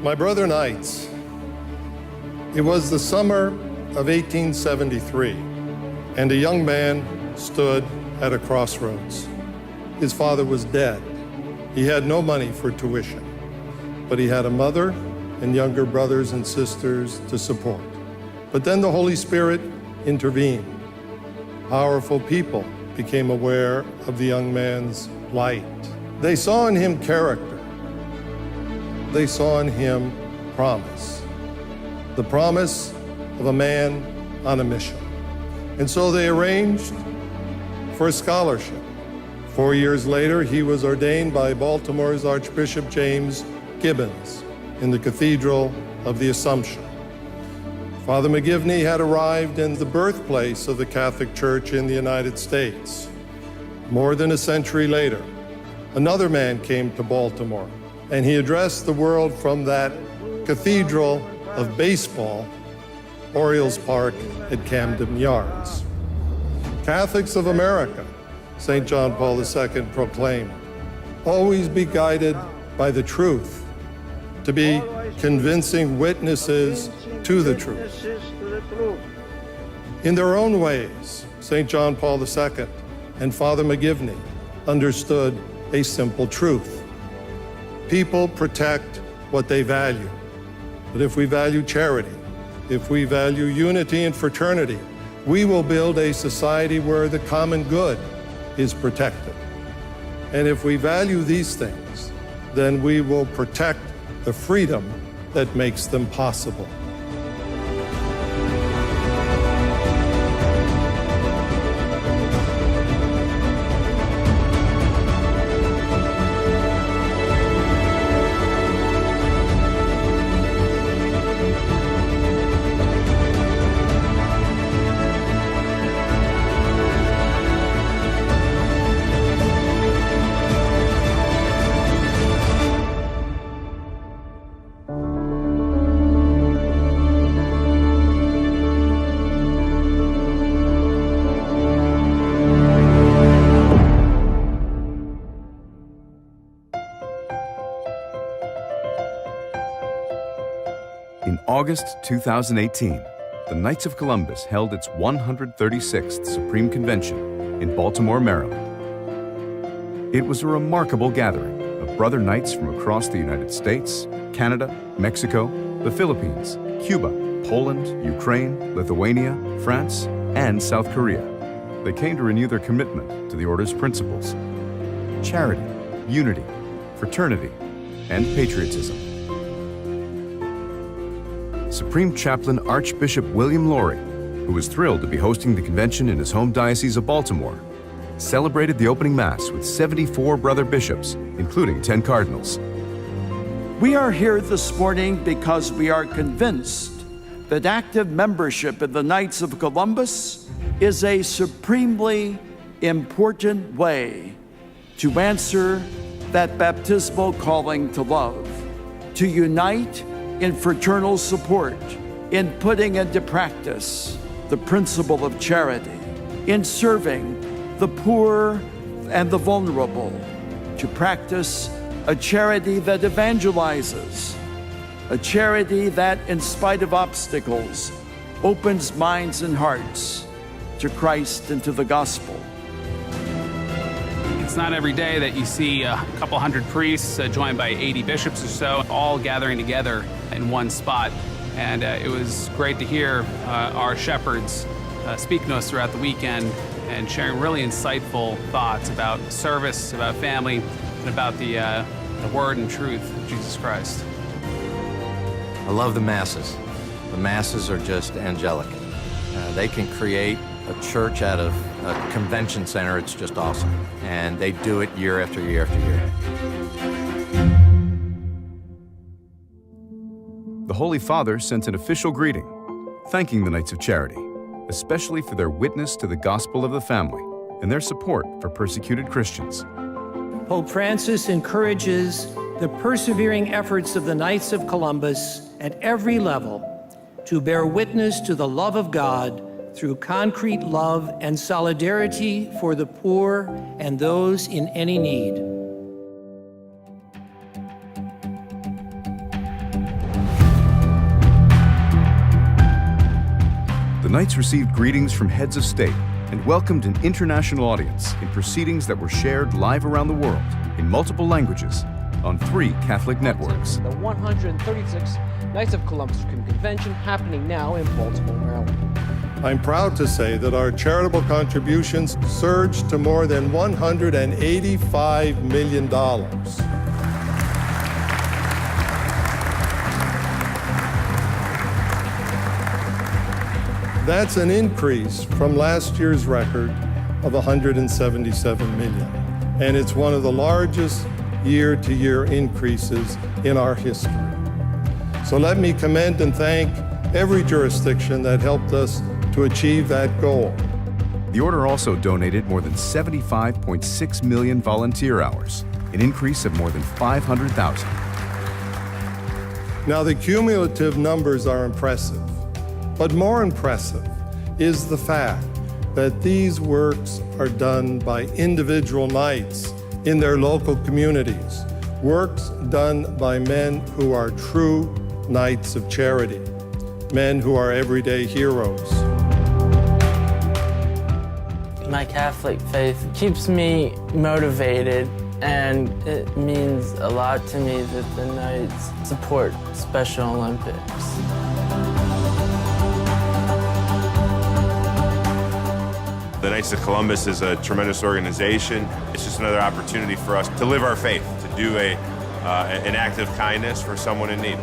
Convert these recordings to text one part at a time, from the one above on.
My brother Knights, it was the summer of 1873, and a young man stood at a crossroads. His father was dead. He had no money for tuition, but he had a mother and younger brothers and sisters to support. But then the Holy Spirit intervened. Powerful people became aware of the young man's light. They saw in him character. They saw in him promise. The promise of a man on a mission. And so they arranged for a scholarship. 4 years later, he was ordained by Baltimore's Archbishop James Gibbons in the Cathedral of the Assumption. Father McGivney had arrived in the birthplace of the Catholic Church in the United States. More than a century later, another man came to Baltimore, and he addressed the world from that cathedral of baseball, Orioles Park at Camden Yards. Catholics of America, St. John Paul II proclaimed, always be guided by the truth, to be convincing witnesses to the truth. In their own ways, St. John Paul II and Father McGivney understood a simple truth. People protect what they value. But if we value charity, if we value unity and fraternity, we will build a society where the common good is protected. And if we value these things, then we will protect the freedom that makes them possible. In August 2018, the Knights of Columbus held its 136th Supreme Convention in Baltimore, Maryland. It was a remarkable gathering of Brother Knights from across the United States, Canada, Mexico, the Philippines, Cuba, Poland, Ukraine, Lithuania, France, and South Korea. They came to renew their commitment to the Order's principles: charity, unity, fraternity, and patriotism. Supreme Chaplain Archbishop William Lori, who was thrilled to be hosting the convention in his home diocese of Baltimore, celebrated the opening Mass with 74 brother bishops, including 10 cardinals. We are here this morning because we are convinced that active membership in the Knights of Columbus is a supremely important way to answer that baptismal calling to love, to unite in fraternal support, in putting into practice the principle of charity, in serving the poor and the vulnerable, to practice a charity that evangelizes, a charity that, in spite of obstacles, opens minds and hearts to Christ and to the gospel. It's not every day that you see a couple hundred priests joined by 80 bishops or so, all gathering together in one spot. And it was great to hear our shepherds speak to us throughout the weekend and sharing really insightful thoughts about service, about family, and about the word and truth of Jesus Christ. I love the Masses. The Masses are just angelic. They can create a church out of a convention center. It's just awesome. And they do it year after year after year. The Holy Father sent an official greeting, thanking the Knights of Charity, especially for their witness to the gospel of the family and their support for persecuted Christians. Pope Francis encourages the persevering efforts of the Knights of Columbus at every level to bear witness to the love of God through concrete love and solidarity for the poor and those in any need. Knights received greetings from heads of state and welcomed an international audience in proceedings that were shared live around the world in multiple languages on 3 Catholic networks. The 136th Knights of Columbus Supreme Convention happening now in Baltimore, Maryland. I'm proud to say that our charitable contributions surged to more than $185 million. That's an increase from last year's record of $177 million. And it's one of the largest year-to-year increases in our history. So let me commend and thank every jurisdiction that helped us to achieve that goal. The Order also donated more than 75.6 million volunteer hours, an increase of more than 500,000. Now, the cumulative numbers are impressive, but more impressive is the fact that these works are done by individual Knights in their local communities, works done by men who are true Knights of Charity, men who are everyday heroes. My Catholic faith keeps me motivated, and it means a lot to me that the Knights support Special Olympics. The Knights of Columbus is a tremendous organization. It's just another opportunity for us to live our faith, to do an act of kindness for someone in need.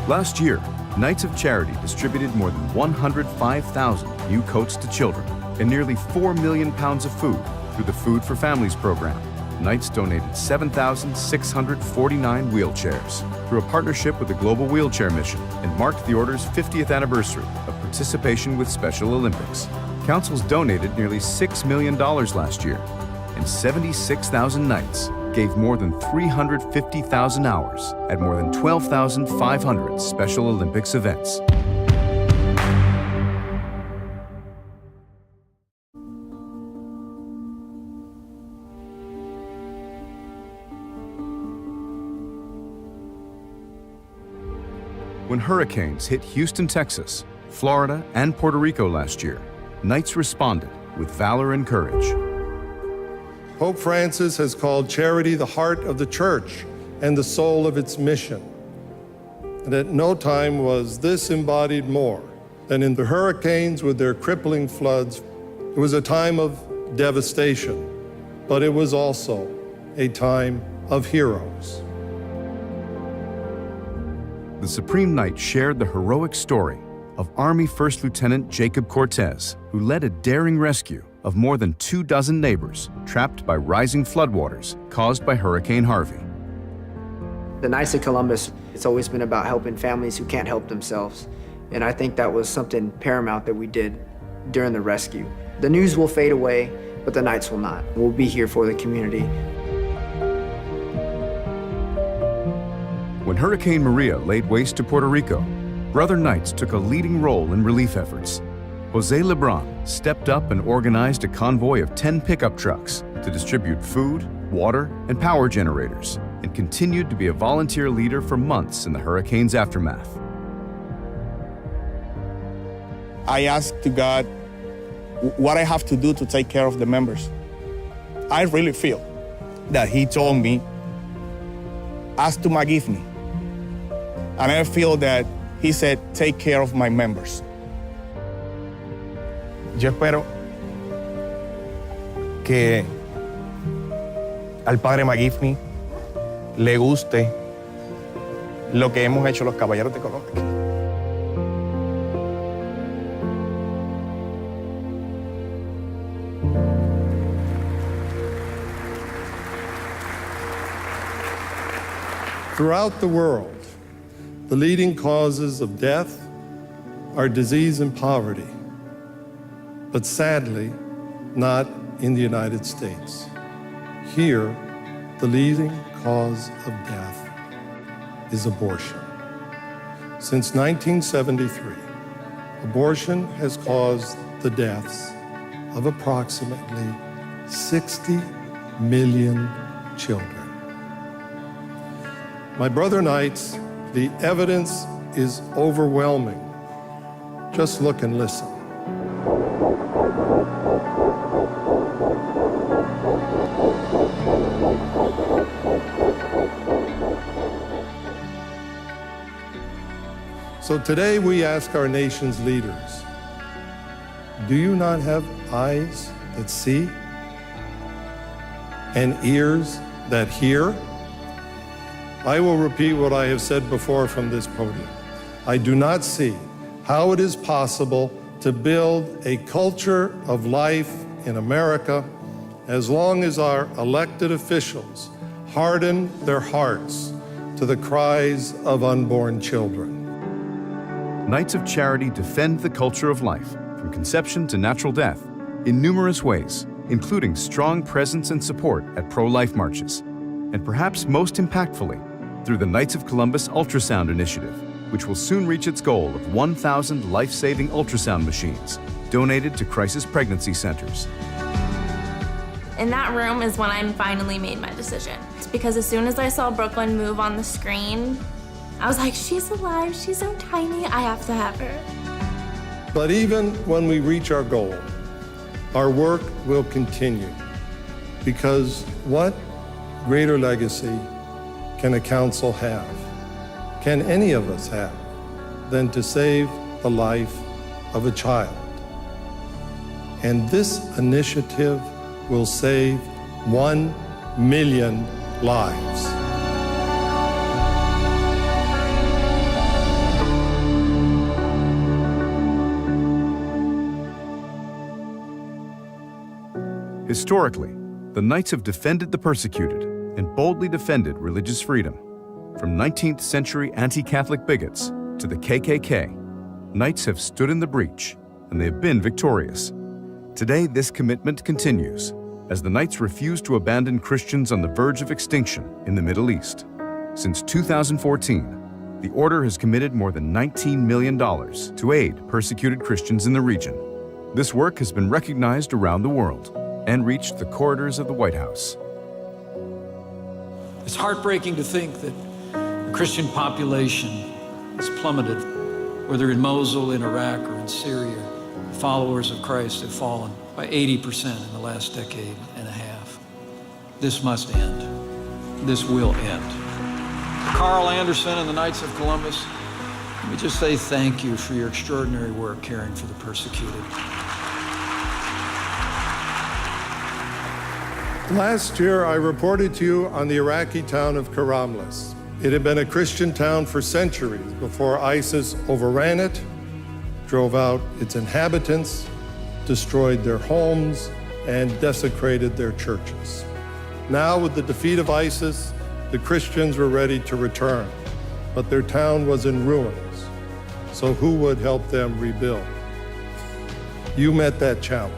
Last year, Knights of Charity distributed more than 105,000 new coats to children and nearly 4 million pounds of food through the Food for Families program. Knights donated 7,649 wheelchairs through a partnership with the Global Wheelchair Mission and marked the Order's 50th anniversary of participation with Special Olympics. Councils donated nearly $6 million last year, and 76,000 Knights gave more than 350,000 hours at more than 12,500 Special Olympics events. When hurricanes hit Houston, Texas, Florida, and Puerto Rico last year, Knights responded with valor and courage. Pope Francis has called charity the heart of the Church and the soul of its mission. And at no time was this embodied more than in the hurricanes with their crippling floods. It was a time of devastation, but it was also a time of heroes. The Supreme Knight shared the heroic story of Army First Lieutenant Jacob Cortez, who led a daring rescue of more than 24 neighbors trapped by rising floodwaters caused by Hurricane Harvey. The Knights of Columbus, it's always been about helping families who can't help themselves. And I think that was something paramount that we did during the rescue. The news will fade away, but the Knights will not. We'll be here for the community. When Hurricane Maria laid waste to Puerto Rico, Brother Knights took a leading role in relief efforts. Jose Lebron stepped up and organized a convoy of 10 pickup trucks to distribute food, water, and power generators, and continued to be a volunteer leader for months in the hurricane's aftermath. I asked to God what I have to do to take care of the members. I really feel that He told me, ask to forgive me. And I feel that He said, take care of my members. Yo espero que al Padre McGiffney le guste lo que hemos hecho los Caballeros de Colombia. Throughout the world, the leading causes of death are disease and poverty, but sadly, not in the United States. Here, the leading cause of death is abortion. Since 1973, abortion has caused the deaths of approximately 60 million children. My brother Knights, the evidence is overwhelming. Just look and listen. So today we ask our nation's leaders, do you not have eyes that see and ears that hear? I will repeat what I have said before from this podium. I do not see how it is possible to build a culture of life in America as long as our elected officials harden their hearts to the cries of unborn children. Knights of Charity defend the culture of life, from conception to natural death, in numerous ways, including strong presence and support at pro-life marches, and perhaps most impactfully, through the Knights of Columbus Ultrasound Initiative, which will soon reach its goal of 1,000 life-saving ultrasound machines donated to crisis pregnancy centers. In that room is when I finally made my decision. It's because as soon as I saw Brooklyn move on the screen, I was like, she's alive, she's so tiny, I have to have her. But even when we reach our goal, our work will continue, because what greater legacy can a council have, can any of us have, than to save the life of a child? And this initiative will save 1 million lives. Historically, the Knights have defended the persecuted and boldly defended religious freedom. From 19th century anti-Catholic bigots to the KKK, Knights have stood in the breach, and they have been victorious. Today, this commitment continues as the Knights refuse to abandon Christians on the verge of extinction in the Middle East. Since 2014, the Order has committed more than $19 million to aid persecuted Christians in the region. This work has been recognized around the world and reached the corridors of the White House. It's heartbreaking to think that the Christian population has plummeted, whether in Mosul, in Iraq, or in Syria. The followers of Christ have fallen by 80% in the last decade and a half. This must end. This will end. Carl Anderson and the Knights of Columbus, let me just say thank you for your extraordinary work caring for the persecuted. Last year, I reported to you on the Iraqi town of Karamlis. It had been a Christian town for centuries before ISIS overran it, drove out its inhabitants, destroyed their homes, and desecrated their churches. Now, with the defeat of ISIS, the Christians were ready to return, but their town was in ruins. So who would help them rebuild? You met that challenge.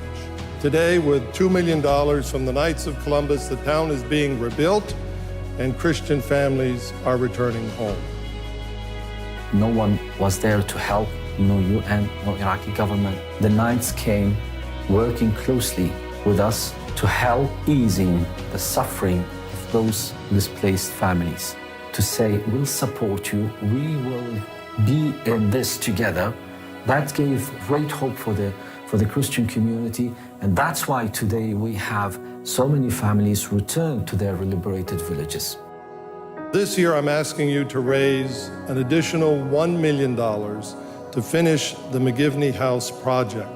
Today, with $2 million from the Knights of Columbus, the town is being rebuilt and Christian families are returning home. No one was there to help, no UN, no Iraqi government. The Knights came working closely with us to help easing the suffering of those displaced families, to say, we'll support you, we will be in this together. That gave great hope for the Christian community, and that's why today we have so many families return to their liberated villages. This year, I'm asking you to raise an additional $1 million to finish the McGivney House project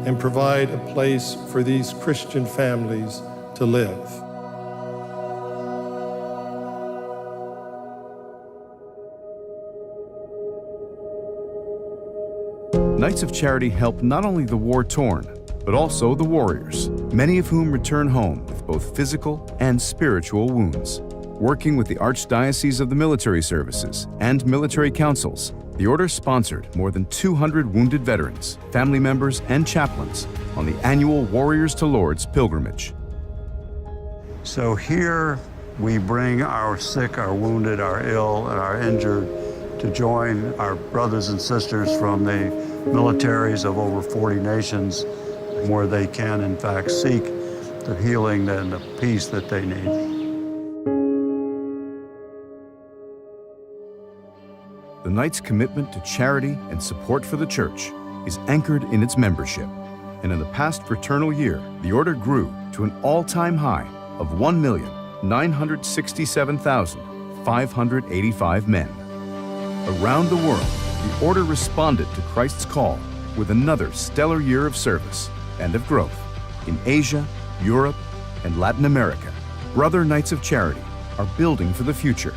and provide a place for these Christian families to live. Knights of Charity help not only the war-torn, but also the warriors, many of whom return home with both physical and spiritual wounds. Working with the Archdiocese of the Military Services and military councils, the Order sponsored more than 200 wounded veterans, family members, and chaplains on the annual Warriors to Lords pilgrimage. So here we bring our sick, our wounded, our ill, and our injured to join our brothers and sisters from the militaries of over 40 nations, where they can, in fact, seek the healing and the peace that they need. The Knights' commitment to charity and support for the Church is anchored in its membership. And in the past fraternal year, the order grew to an all-time high of 1,967,585 men. Around the world, the order responded to Christ's call with another stellar year of service and of growth. In Asia, Europe, and Latin America, Brother Knights of Charity are building for the future.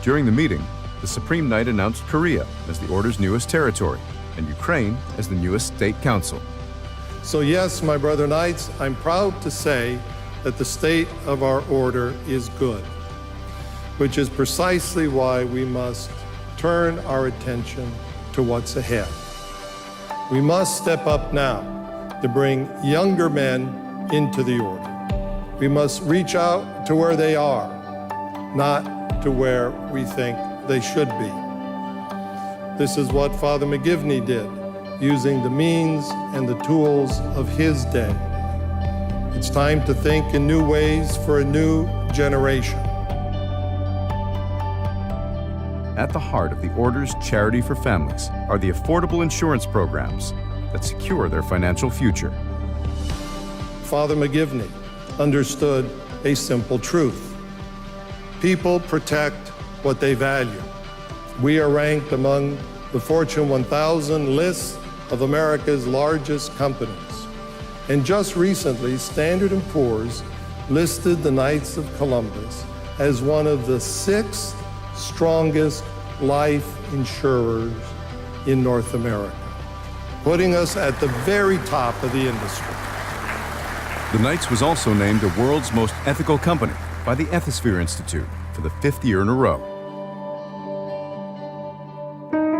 During the meeting, the Supreme Knight announced Korea as the order's newest territory and Ukraine as the newest state council. So yes, my brother knights, I'm proud to say that the state of our order is good, which is precisely why we must turn our attention to what's ahead. We must step up now to bring younger men into the order. We must reach out to where they are, not to where we think they should be. This is what Father McGivney did, using the means and the tools of his day. It's time to think in new ways for a new generation. At the heart of the Order's Charity for Families are the affordable insurance programs that secure their financial future. Father McGivney understood a simple truth. People protect what they value. We are ranked among the Fortune 1000 lists of America's largest companies. And just recently, Standard & Poor's listed the Knights of Columbus as one of the 6 strongest life insurers in North America, putting us at the very top of the industry. The Knights was also named the world's most ethical company by the Ethisphere Institute for the 5th year in a row.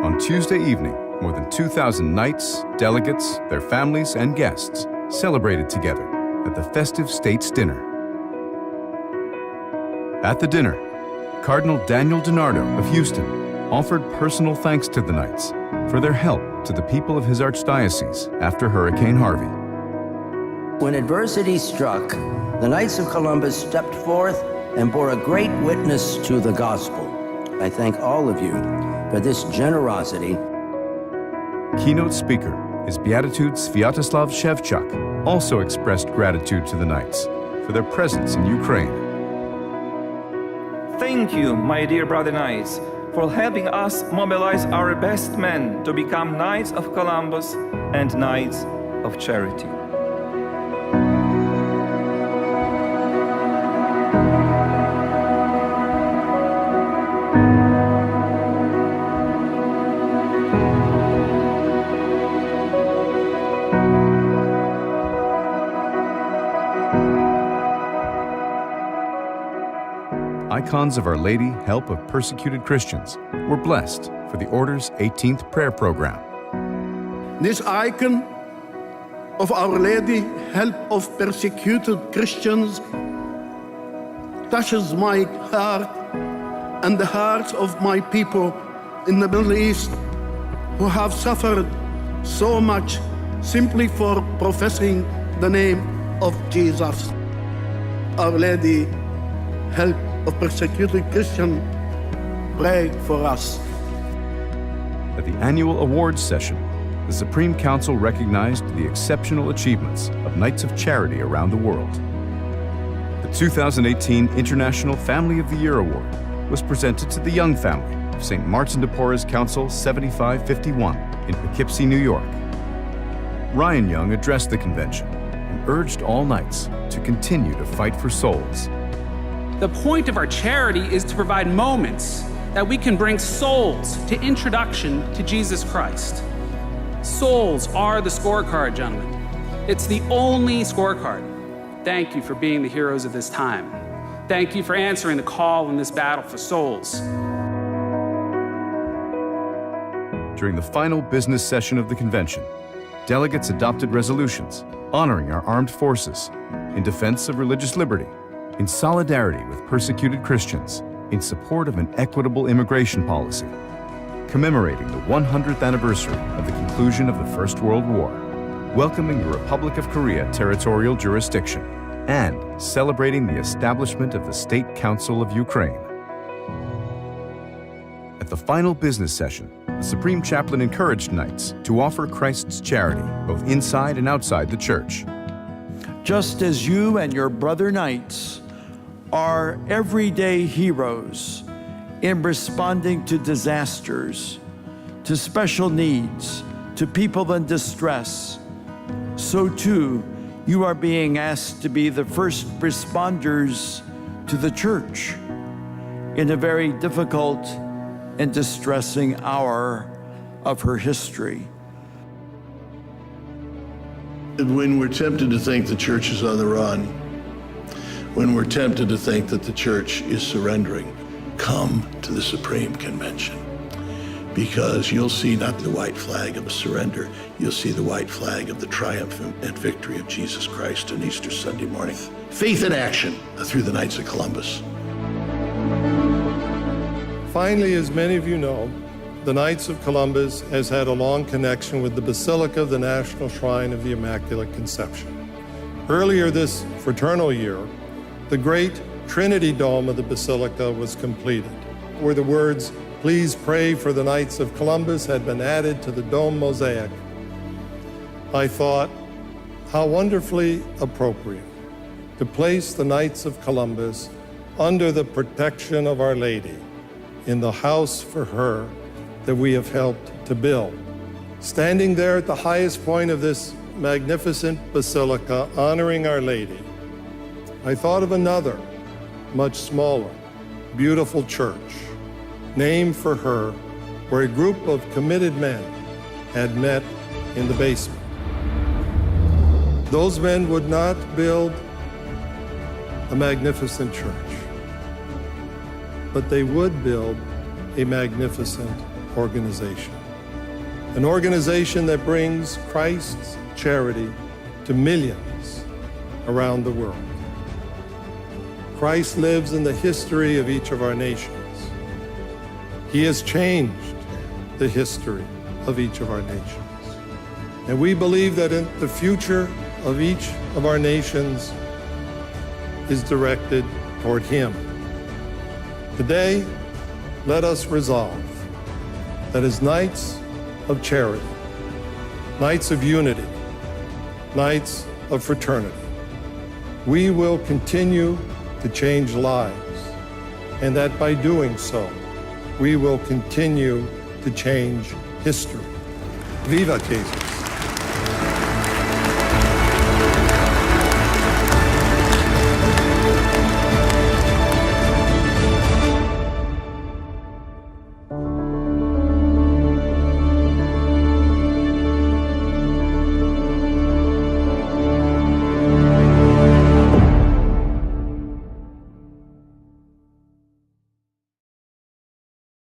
On Tuesday evening, more than 2,000 knights, delegates, their families, and guests celebrated together at the festive States Dinner. At the dinner, Cardinal Daniel DiNardo of Houston offered personal thanks to the Knights for their help to the people of his archdiocese after Hurricane Harvey. When adversity struck, the Knights of Columbus stepped forth and bore a great witness to the gospel. I thank all of you for this generosity. Keynote speaker, His Beatitude Sviatoslav Shevchuk, also expressed gratitude to the Knights for their presence in Ukraine. Thank you, my dear brother Knights, for helping us mobilize our best men to become Knights of Columbus and Knights of Charity. Icons of Our Lady Help of Persecuted Christians were blessed for the Order's 18th prayer program. This icon of Our Lady Help of Persecuted Christians touches my heart and the hearts of my people in the Middle East who have suffered so much simply for professing the name of Jesus. Our Lady Help of Persecuted Christians, pray for us. At the annual awards session, the Supreme Council recognized the exceptional achievements of Knights of Charity around the world. The 2018 International Family of the Year Award was presented to the Young family of St. Martin de Porres Council 7551 in Poughkeepsie, New York. Ryan Young addressed the convention and urged all Knights to continue to fight for souls. The point of our charity is to provide moments that we can bring souls to introduction to Jesus Christ. Souls are the scorecard, gentlemen. It's the only scorecard. Thank you for being the heroes of this time. Thank you for answering the call in this battle for souls. During the final business session of the convention, delegates adopted resolutions honoring our armed forces in defense of religious liberty, in solidarity with persecuted Christians, in support of an equitable immigration policy, commemorating the 100th anniversary of the conclusion of the First World War, welcoming the Republic of Korea territorial jurisdiction, and celebrating the establishment of the State Council of Ukraine. At the final business session, the Supreme Chaplain encouraged Knights to offer Christ's charity both inside and outside the church. Just as you and your brother Knights are everyday heroes in responding to disasters, to special needs, to people in distress, so too you are being asked to be the first responders to the church in a very difficult and distressing hour of her history. When we're tempted to think the church is on the run, when we're tempted to think that the church is surrendering, come to the Supreme Convention, because you'll see not the white flag of surrender, you'll see the white flag of the triumph and victory of Jesus Christ on Easter Sunday morning. Faith in action through the Knights of Columbus. Finally, as many of you know, the Knights of Columbus has had a long connection with the Basilica of the National Shrine of the Immaculate Conception. Earlier this fraternal year, the great Trinity Dome of the Basilica was completed, where the words, "Please pray for the Knights of Columbus," had been added to the dome mosaic. I thought, how wonderfully appropriate to place the Knights of Columbus under the protection of Our Lady in the house for her that we have helped to build. Standing there at the highest point of this magnificent basilica, honoring Our Lady, I thought of another, much smaller, beautiful church, named for her, where a group of committed men had met in the basement. Those men would not build a magnificent church, but they would build a magnificent organization. An organization that brings Christ's charity to millions around the world. Christ lives in the history of each of our nations. He has changed the history of each of our nations. And we believe that in the future of each of our nations is directed toward Him. Today, let us resolve that as Knights of Charity, Knights of Unity, Knights of Fraternity, we will continue to change lives, and that by doing so, we will continue to change history. Viva Jesus!